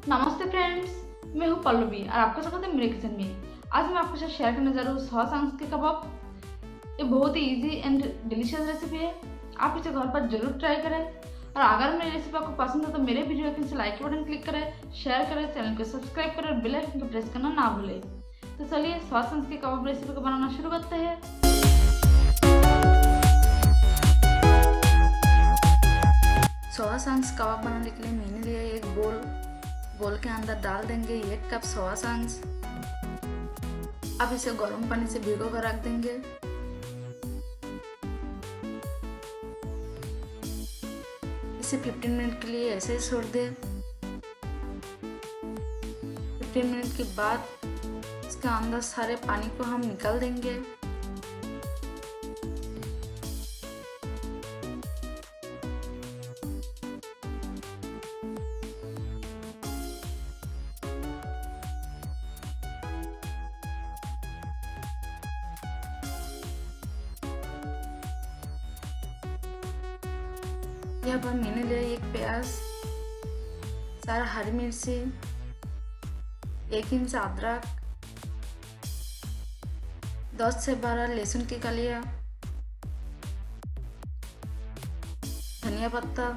नमस्ते फ्रेंड्स, मैं हूँ पल्लवी और आपका स्वागत है मेरे किचन में। आज मैं आपके साथ शेयर करने जा रहा हूँ सॉस आंस के कबाब। ये बहुत ही इजी एंड डिलीशियस रेसिपी है। आप इसे घर पर जरूर ट्राई करें और अगर मेरी रेसिपी आपको पसंद है तो मेरे वीडियो के नीचे लाइक बटन क्लिक करें, शेयर करें, चैनल को सब्सक्राइब करें और बेल आइकन को प्रेस करना ना भूलें। तो चलिए सॉस आंस के कबाब रेसिपी को बनाना शुरू करते हैं। सोया सॉस कबाब बनाने के लिए मैंने लिया एक बोल के अंदर डाल देंगे 1 कप सोया सॉस। अब इसे गर्म पानी से भिगो कर रख देंगे। इसे 15 मिनट के लिए ऐसे ही छोड़ दें। 15 मिनट के बाद इसके अंदर सारे पानी को हम निकाल देंगे। यहाँ पर मैंने लिया एक प्याज, 4 हरी मिर्ची, 1 इंच अदरक, 10 से 12 लहसुन की कलियां, धनिया पत्ता।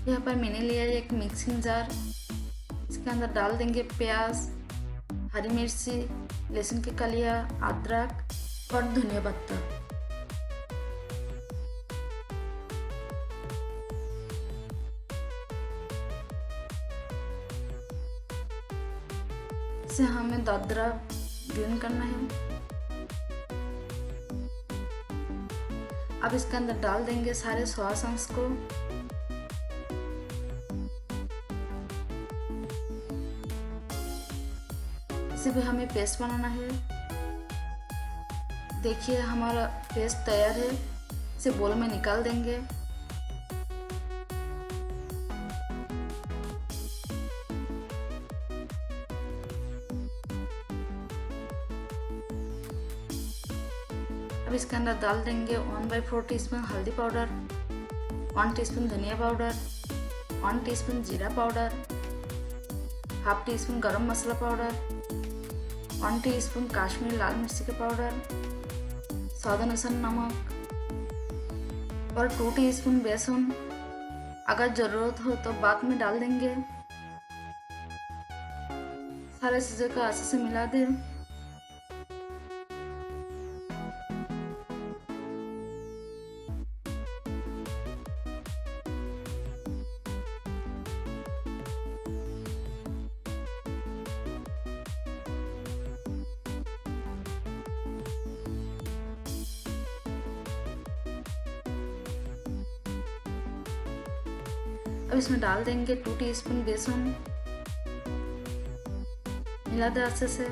यहाँ पर मैंने लिया एक मिक्सिंग जार। इसके अंदर डाल देंगे प्याज, हरी मिर्ची, लहसुन की कलियां, अदरक और धनिया पत्ता। इसे हमें दरदरा ग्राइंड करना है। अब इसके अंदर डाल देंगे सारे सोया सॉस को। इसे भी हमें पेस्ट बनाना है। देखिए हमारा पेस्ट तैयार है। इसे बोल में निकाल देंगे। अब इसके अंदर डाल देंगे 1/4 टीस्पून हल्दी पाउडर, 1 टीस्पून धनिया पाउडर, 1 टीस्पून जीरा पाउडर, हाफ टीस्पून गरम मसाला पाउडर, 1 टीस्पून कश्मीरी लाल मिर्ची का पाउडर, स्वाद अनुसार नमक और 2 टीस्पून बेसन। अगर ज़रूरत हो तो बाद में डाल देंगे। सारे चीज़ों को अच्छे से मिला दें। अब इसमें डाल देंगे 2 टीस्पून बेसन। मिला दें अच्छे से।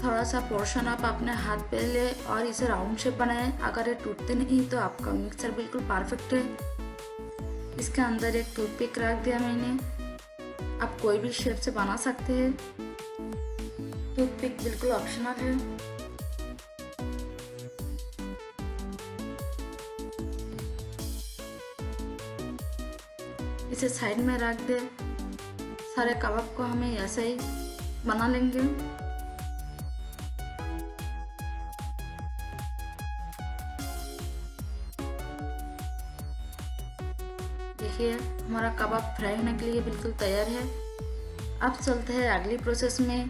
थोड़ा सा पोर्शन आप अपने हाथ पे ले और इसे राउंड शेप बनाएं। अगर ये टूटते नहीं तो आपका मिक्सचर बिल्कुल परफेक्ट है। इसके अंदर एक टूथपिक रख दिया मैंने। आप कोई भी शेप से बना सकते हैं। टूथपिक बिल्कुल ऑप्शनल है। इसे साइड में रख दे। सारे कबाब को हमें ऐसे ही बना लेंगे। देखिए हमारा कबाब फ्राई होने के लिए बिल्कुल तैयार है। अब चलते हैं अगली प्रोसेस में।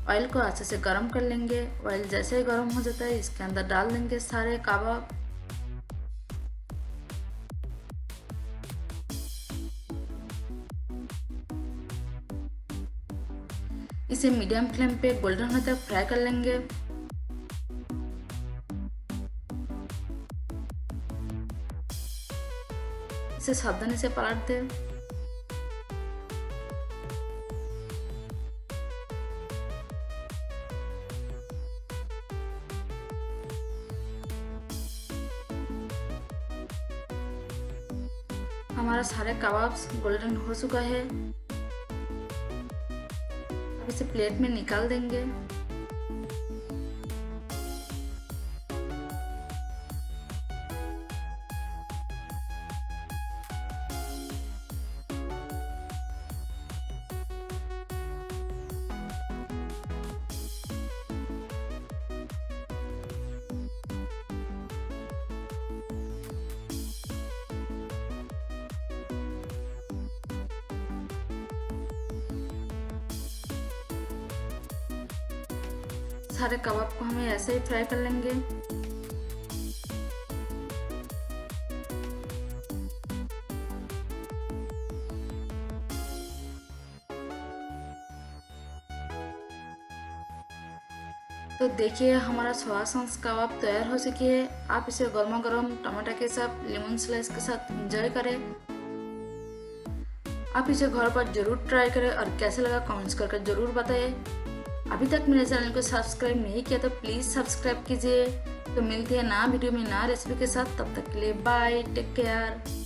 ऑयल को अच्छे से गर्म कर लेंगे। ऑयल जैसे ही गर्म हो जाता है इसके अंदर डाल देंगे सारे कबाब। इसे मीडियम फ्लेम पे गोल्डन होने तक फ्राई कर लेंगे। इसे सावधानी से पलट दें। हमारा सारे कबाब गोल्डन हो चुका है। इसे प्लेट में निकाल देंगे। सारे कबाब को हमें ऐसे ही फ्राई कर लेंगे। तो देखिए हमारा सोया सॉस कबाब तैयार हो चुकी है। आप इसे गर्मा गर्म टमाटर के साथ, लेमन स्लाइस के साथ एंजॉय करें। आप इसे घर पर जरूर ट्राई करें और कैसे लगा कमेंट्स करके जरूर बताएं। अभी तक मेरे चैनल को सब्सक्राइब नहीं किया तो प्लीज़ सब्सक्राइब कीजिए। तो मिलते हैं नया वीडियो में नया रेसिपी के साथ। तब तक के लिए बाय, टेक केयर।